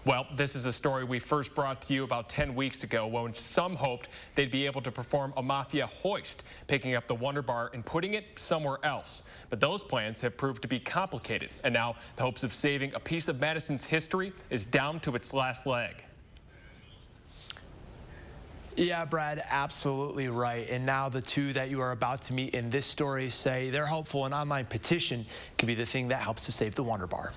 Well, this is a story we first brought to you about 10 weeks ago when some hoped they'd be able to perform a mafia hoist, picking up the Wonder Bar and putting it somewhere else. But those plans have proved to be complicated, and now the hopes of saving a piece of Madison's history is down to its last leg. Yeah, Brad, absolutely right. And now the two that you are about to meet in this story say they're hopeful an online petition could be the thing that helps to save the Wonder Bar.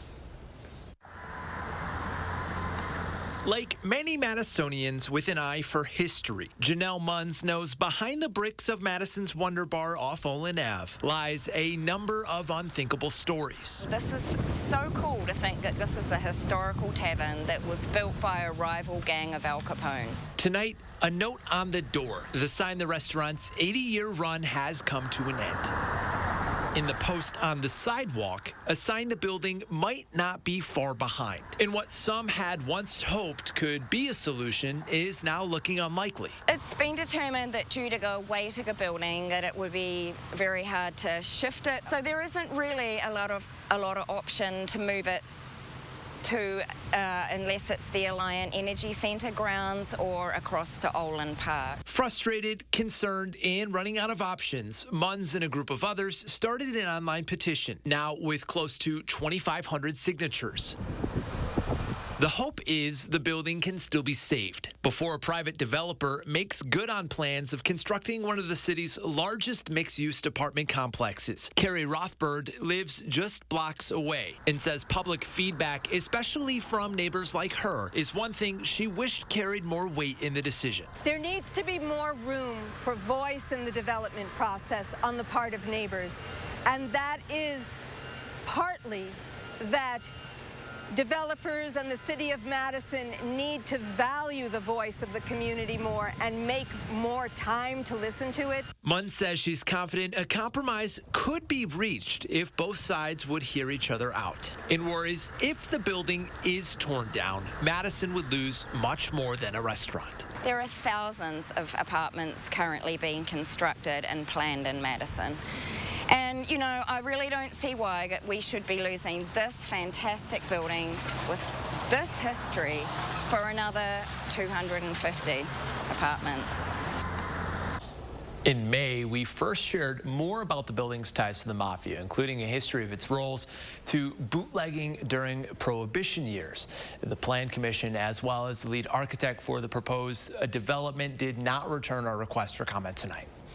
Like many Madisonians with an eye for history, Janelle Munns knows behind the bricks of Madison's Wonder Bar off Olin Ave lies a number of unthinkable stories. This is so cool to think that this is a historical tavern that was built by a rival gang of Al Capone. Tonight, a note on the door, the sign the restaurant's 80-year run has come to an end. In the post on the sidewalk, a sign the building might not be far behind. And what some had once hoped could be a solution is now looking unlikely. It's been determined that due to the weight of the building that it would be very hard to shift it. So there isn't really a lot of option to move it to unless it's the Alliant Energy Centre grounds or across to Olin Park. Frustrated, concerned, and running out of options, Munns and a group of others started an online petition, now with close to 2,500 signatures. The hope is the building can still be saved before a private developer makes good on plans of constructing one of the city's largest mixed-use apartment complexes. Carrie Rothberg lives just blocks away and says public feedback, especially from neighbors like her, is one thing she wished carried more weight in the decision. There needs to be more room for voice in the development process on the part of neighbors, and that is partly that developers and the city of Madison need to value the voice of the community more and make more time to listen to it. Munn says she's confident a compromise could be reached if both sides would hear each other out, and worries if the building is torn down, Madison would lose much more than a restaurant. There are thousands of apartments currently being constructed and planned in Madison. And, you know, I really don't see why we should be losing this fantastic building with this history for another 250 apartments. In May, we first shared more about the building's ties to the mafia, including a history of its roles to bootlegging during Prohibition years. The Plan Commission, as well as the lead architect for the proposed development, did not return our request for comment tonight.